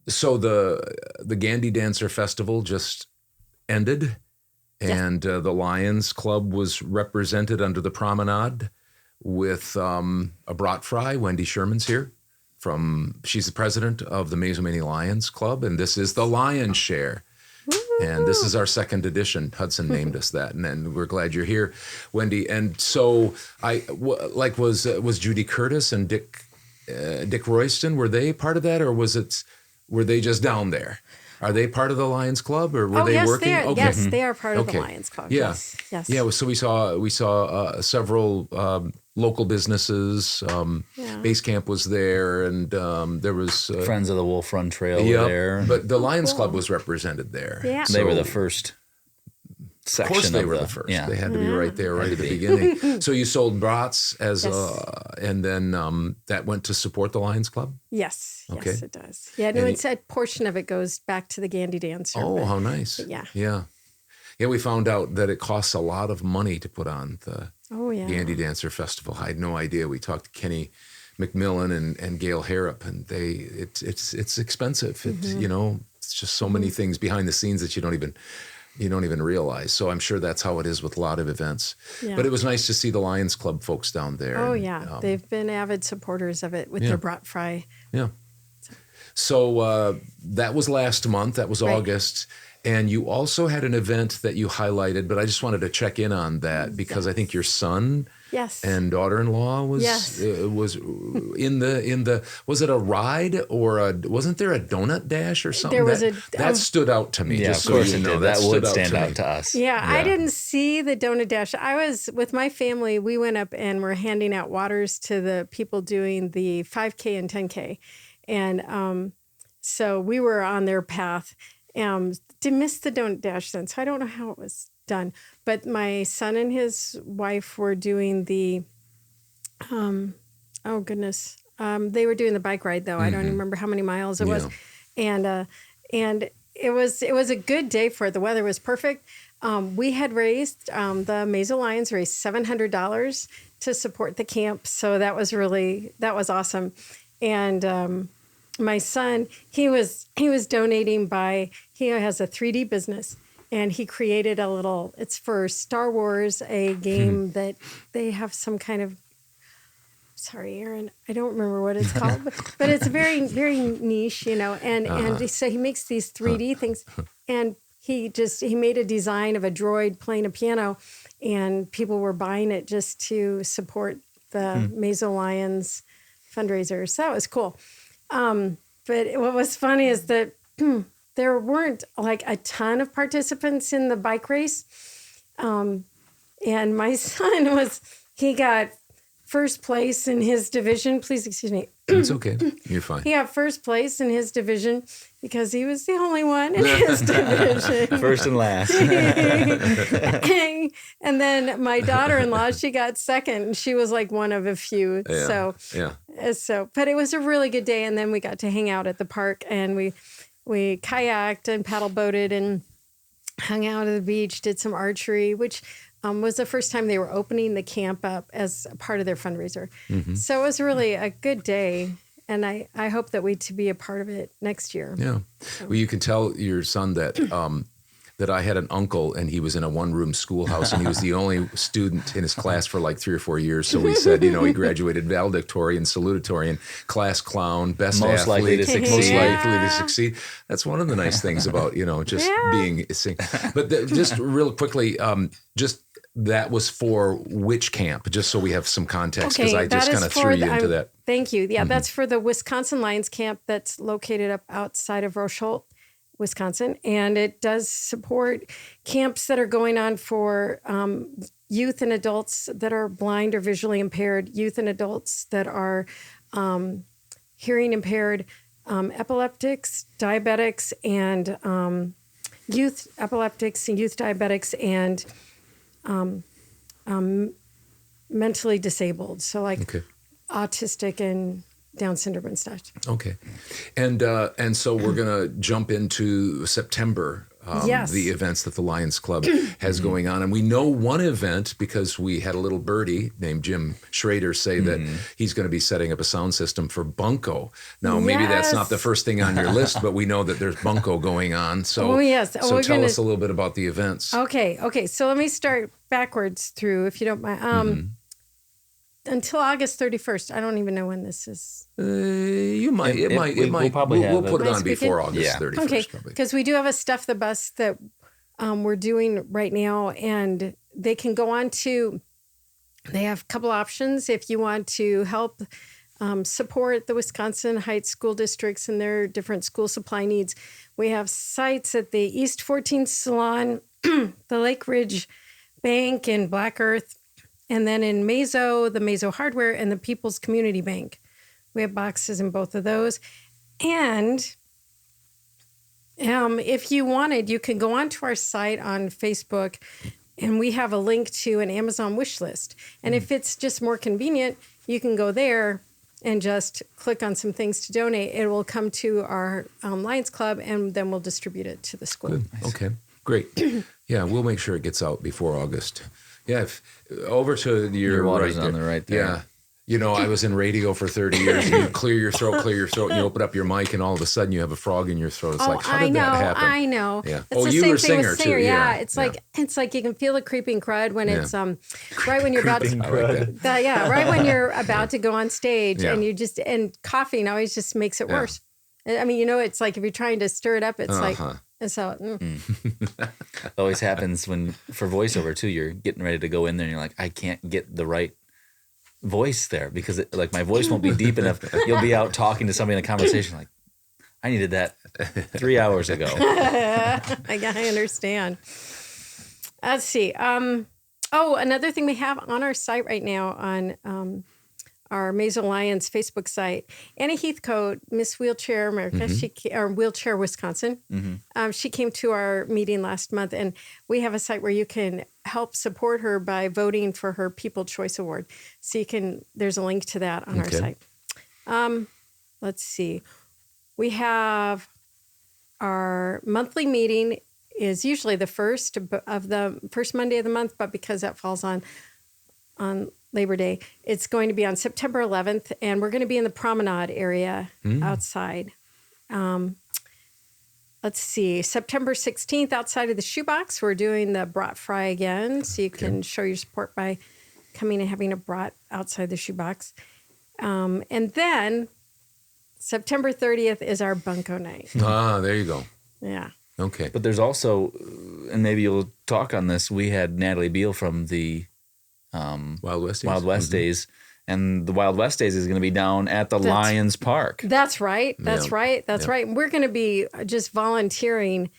So the Gandy Dancer Festival just ended, and the Lions Club was represented under the promenade with a brat fry. Wendy Sherman's here. She's the president of the Mazomanie Lions Club, and this is the Lion's Share. And this is our second edition. Hudson named us that, and we're glad you're here, Wendy. And so, was Judy Curtis and Dick Royston, were they part of that, or were they just down there? Are they part of the Lions Club, or were they working? Okay. Yes, they are part of the Lions Club. Yeah. Yes. Yeah. So we saw several local businesses. Base Camp was there, and there was Friends of the Wolf Run Trail were there. But the Lions Club was represented there. Yeah. They were the first section. Of course, they were the first. Yeah. They had to be right there, right at the beginning. So you sold brats and then that went to support the Lions Club. Yes. Okay. Yes, it does. Yeah. No, it's a portion of it goes back to the Gandy Dancer. Oh, how nice. Yeah. Yeah. Yeah. We found out that it costs a lot of money to put on the Gandy Dancer Festival. I had no idea. We talked to Kenny McMillan and Gail Harrop, and it's expensive. It's just so many things behind the scenes that you don't even realize. So I'm sure that's how it is with a lot of events. Yeah. But it was nice to see the Lions Club folks down there. Oh, yeah. They've been avid supporters of it with their brat fry. Yeah. So that was last month. That was August. And you also had an event that you highlighted, but I just wanted to check in on that because I think your son and daughter-in-law was in the was it a ride or wasn't there a donut dash or something? There was that stood out to me. Yeah, just of course so you it know, did. That would stand out to us. Yeah, I didn't see the donut dash. I was with my family. We went up and were handing out waters to the people doing the 5K and 10K. And so we were on their path. To miss the donut dash then, so I don't know how it was done. But my son and his wife were doing the, they were doing the bike ride though. I don't even remember how many miles it was, and it was a good day for it. The weather was perfect. We had raised the Mazo Lions raised $700 to support the camp, so that was awesome, and. My son, he was donating he has a 3D business, and he created it's for Star Wars, a game that they have some kind of, sorry, Aaron, I don't remember what it's called, but it's very, very niche, and so he makes these 3D things, and he made a design of a droid playing a piano, and people were buying it just to support the Mazo Lions fundraiser. So that was cool. But what was funny is that there weren't like a ton of participants in the bike race. And my son he got first place in his division. Please excuse me. It's okay. You're fine. He got first place in his division because he was the only one in his division. First and last. And then my daughter-in-law, she got second, and she was like one of a few. Yeah. But it was a really good day, and then we got to hang out at the park, and we kayaked and paddle boated and hung out at the beach, did some archery, which was the first time they were opening the camp up as a part of their fundraiser. Mm-hmm. So it was really a good day, and I hope that we to be a part of it next year. Yeah. So. Well, you can tell your son that that I had an uncle, and he was in a one-room schoolhouse, and he was the only student in his class for like 3 or 4 years. So we said, he graduated valedictorian, salutatorian, class clown, best most athlete, likely to succeed. Most likely to succeed. That's one of the nice things about just being. But just real quickly, that was for which camp? Just so we have some context, because I just kind of threw you into that. Thank you. Yeah, that's for the Wisconsin Lions Camp that's located up outside of Rochelle, Wisconsin, and it does support camps that are going on for youth and adults that are blind or visually impaired, youth and adults that are hearing impaired, epileptics, diabetics, and youth epileptics and youth diabetics, and mentally disabled, so autistic and Down syndrome and stuff. Okay, and so we're gonna jump into September. Yes. the events that the Lions Club has going on. And we know one event because we had a little birdie named Jim Schrader say that he's going to be setting up a sound system for Bunko. Now, maybe that's not the first thing on your list, but we know that there's Bunko going on. So, so tell us a little bit about the events. Okay. So let me start backwards through, if you don't mind. Until August 31st. I don't even know when this is. You might. We'll probably we'll put it on before August 31st. Okay, probably. because we do have a Stuff the Bus that we're doing right now, and they can go on to. They have a couple options if you want to help support the Wisconsin Heights school districts and their different school supply needs. We have sites at the East 14th Salon, the Lake Ridge Bank in Black Earth. And then in Mazo, the Mazo Hardware, and the People's Community Bank. We have boxes in both of those. And if you wanted, you can go onto our site on Facebook, and we have a link to an Amazon wish list. And if it's just more convenient, you can go there and just click on some things to donate. It will come to our Lions Club, and then we'll distribute it to the school. Good. Okay, great. Yeah, we'll make sure it gets out before August. Yeah, over to your water's right on the right there. Yeah. You know, I was in radio for 30 years, and you clear your throat, and you open up your mic, and all of a sudden you have a frog in your throat. It's like, how did that happen? I know. Yeah. It's the you same were thing with singer, singer. too. Yeah. It's like you can feel the creeping crud when it's right when you're about to right when you're about to go on stage, and coughing always just makes it worse. I mean, it's like if you're trying to stir it up, it's like. And so it always happens for voiceover too. You're getting ready to go in there and you're like, I can't get the right voice there because my voice won't be deep enough. You'll be out talking to somebody in a conversation like, I needed that 3 hours ago. I understand. Let's see. Another thing we have on our site right now on our Mazo Lions Facebook site, Anna Heathcote, Miss Wheelchair America, or Wheelchair Wisconsin. She came to our meeting last month, and we have a site where you can help support her by voting for her People Choice Award. So there's a link to that on our site. Let's see. We have our monthly meeting is usually the first Monday of the month, but because that falls on Labor Day, it's going to be on September 11th, and we're going to be in the promenade area outside. Let's see, September 16th, outside of the shoebox, we're doing the brat fry again, so you can show your support by coming and having a brat outside the shoebox. And then September 30th is our Bunko night. There you go. Yeah. Okay. But there's also, and maybe you'll talk on this, we had Natalie Beal from the Wild West Days. And the Wild West Days is going to be down at the Lions Park. That's right. That's right. We're going to be just volunteering.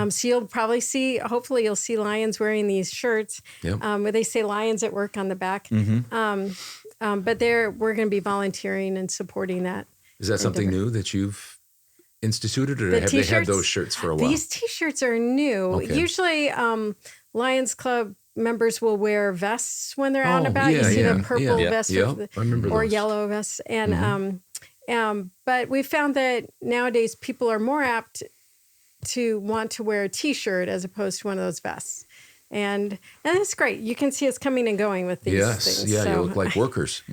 So you'll probably hopefully you'll see Lions wearing these shirts where they say Lions at Work on the back. But we're going to be volunteering and supporting that. Is that something new that you've instituted, or have they had those shirts for a while? These T-shirts are new. Okay. Usually Lions Club members will wear vests when they're out and about. You see the purple vest or yellow vests. And but we found that nowadays people are more apt to want to wear a T-shirt as opposed to one of those vests. And it's great. You can see us coming and going with these things. Yeah, you look like workers.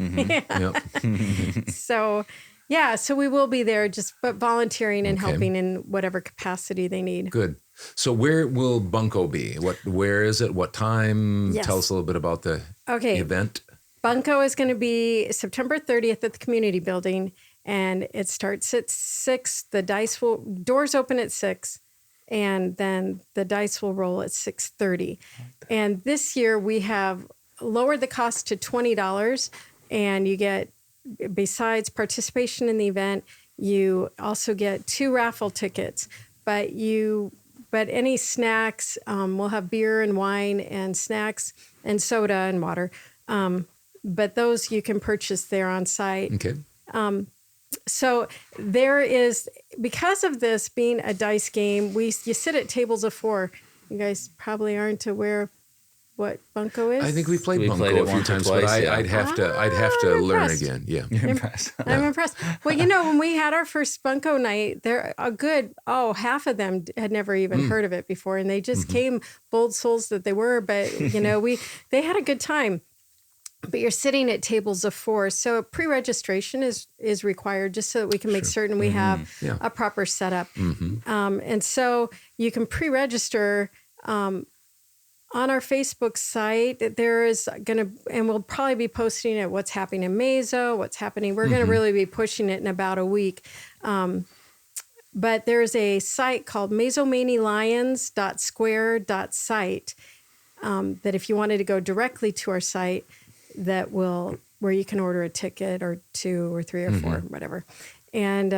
So we will be there but volunteering and helping in whatever capacity they need. Good. So where will Bunko be? Where is it? What time? Yes. Tell us a little bit about the event. Bunko is going to be September 30th at the community building, and it starts at 6. The doors open at 6, and then the dice will roll at 6:30. And this year we have lowered the cost to $20, and you get, besides participation in the event, you also get 2 raffle tickets. But any snacks, we'll have beer and wine and snacks and soda and water. But those you can purchase there on site. Okay. So there is, because of this being a dice game, you sit at tables of 4. You guys probably aren't aware what bunco is? I think we played We bunco played it a few once or times, twice, but yeah. I'd have to I'm learn impressed. again. Yeah. You're impressed. I'm impressed. Well, when we had our first bunco night, there a good half of them had never even heard of it before, and they just came bold souls that they were. But they had a good time. But you're sitting at tables of 4, so pre-registration is required just so that we can make certain we have a proper setup. And so you can pre-register. On our Facebook site, there is and we'll probably be posting it, what's happening in Mazo, what's happening. We're going to really be pushing it in about a week. But there's a site called mazomanielions.square.site that if you wanted to go directly to our site, where you can order a ticket or 2 or 3 or 4, whatever. And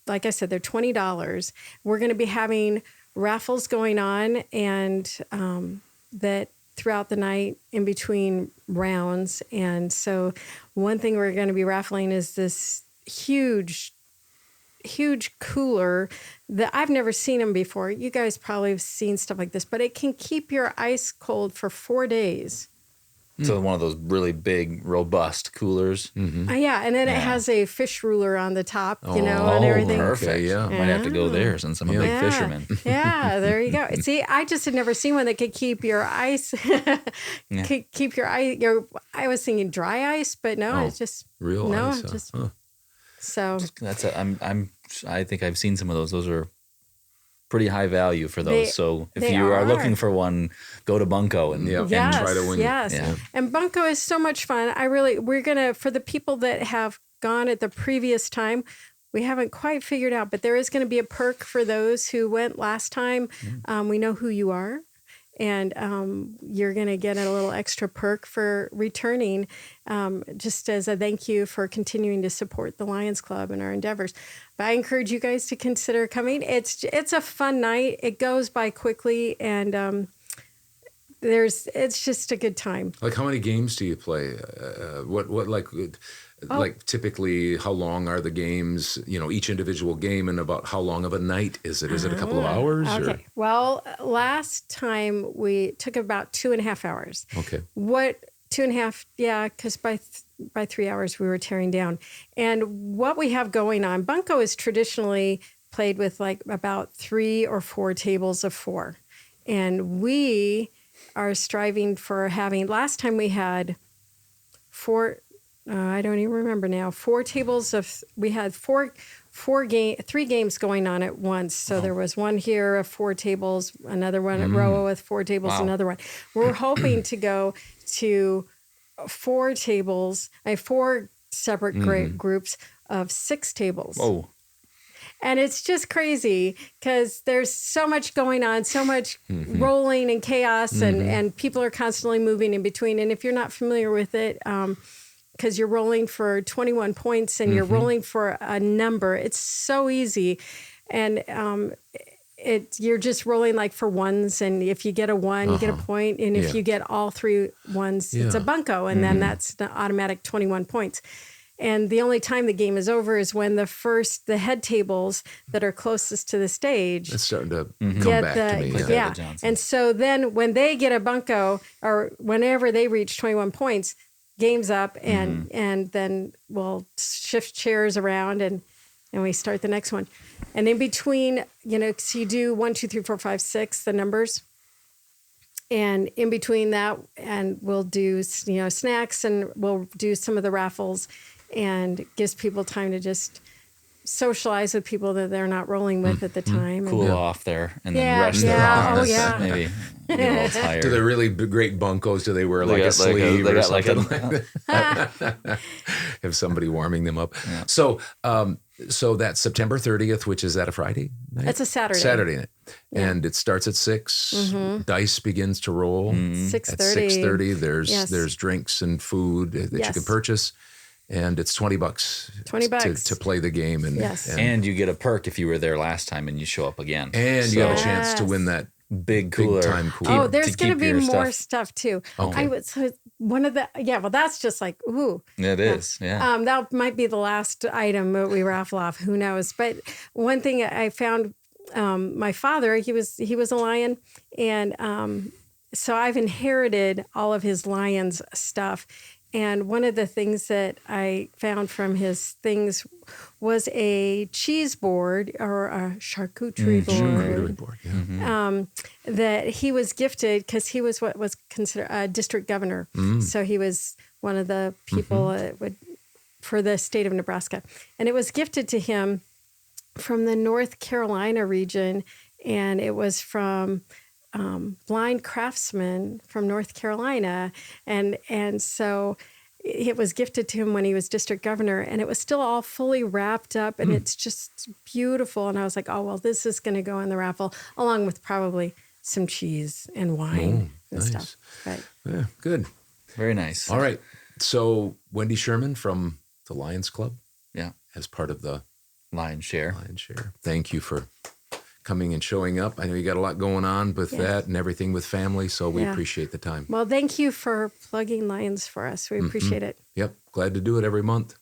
like I said, they're $20. We're going to be having raffles going on, and that throughout the night in between rounds. And so one thing we're going to be raffling is this huge cooler that I've never seen them before. You guys probably have seen stuff like this, but it can keep your ice cold for 4 days. So one of those really big, robust coolers. Yeah, and then it has a fish ruler on the top, and everything. Perfect. Okay, yeah. Might have to go there since I'm a big fisherman. Yeah, there you go. See, I just had never seen one that could keep your ice, keep your ice. I was thinking dry ice, but no, it's just real ice. Just so. I think I've seen some of those. Those are pretty high value for those. So if they you are are. looking for one, go to Bunko and try to win. Yes. Yeah. And bunco is so much fun. We're gonna, for the people that have gone at the previous time, we haven't quite figured out, but there is going to be a perk for those who went last time. We know who you are. And you're going to get a little extra perk for returning, just as a thank you for continuing to support the Lions Club and our endeavors. But I encourage you guys to consider coming. It's a fun night. It goes by quickly, and it's just a good time. Like, how many games do you play? Like typically, how long are the games? Each individual game, and about how long of a night is it? Is it a couple of hours? Okay. Or? Well, last time we took about 2.5 hours. Okay. What 2.5? Yeah, because by 3 hours we were tearing down. And what we have going on, bunco is traditionally played with like about 3 or 4 tables of 4, and we are striving for having. Last time we had 4. I don't even remember now. 4 tables of. We had 3 games going on at once. So there was one here of 4 tables, another one at Roa with 4 tables, another one. We're hoping to go to 4 tables, 4 separate groups of 6 tables. Oh. And it's just crazy because there's so much going on, so much rolling and chaos, and people are constantly moving in between. And if you're not familiar with it, because you're rolling for 21 points and you're rolling for a number, it's so easy. And you're just rolling like for ones. And if you get a 1, you get a point. And if you get all 3 ones, it's a bunco. And then that's the automatic 21 points. And the only time the game is over is when the head tables that are closest to the stage. It's starting to come back to me. Yeah. And so then when they get a bunco, or whenever they reach 21 points, game's up, and then we'll shift chairs around and we start the next one. And in between, so you do 1, 2, 3, 4, 5, 6, the numbers. And in between that, and we'll do, snacks, and we'll do some of the raffles, and gives people time to just socialize with people that they're not rolling with at the time. Cool off there and then rest their arms. Maybe get a little tired. Do they really great bunkos? Do they wear like a sleeve or something like that? Have somebody warming them up. Yeah. So that's September 30th, which is that a Friday night? It's a Saturday. Saturday night. Yeah. And it starts at 6. Dice begins to roll. 6:30. At 6:30, there's drinks and food that you can purchase. And it's $20. $20 to play the game, and you get a perk if you were there last time and you show up again. And you have a chance to win that big time cooler. Oh, there's going to be more stuff too. Okay. So one of the well, that's just like ooh. It is. Yeah. That might be the last item that we raffle off. Who knows? But one thing I found, my father, he was a Lion, and so I've inherited all of his Lions stuff. And one of the things that I found from his things was a cheese board or a charcuterie Charcuterie board board, yeah. that he was gifted because he was what was considered a district governor. So he was one of the people for the state of Nebraska. And it was gifted to him from the North Carolina region, and it was from blind craftsmen from North Carolina. And so it was gifted to him when he was district governor, and it was still all fully wrapped up, and it's just beautiful. And I was like, oh, well, this is going to go in the raffle, along with probably some cheese and wine and nice. stuff. But Yeah, good. Very nice. All right. So Wendy Sherman from the Lions Club Yeah. as part of the Lion share. Lions Share. Thank you for coming and showing up. I know you got a lot going on with that and everything with family, so we appreciate the time. well, thank you for plugging Lions for us. We appreciate it. Yep. Glad to do it every month.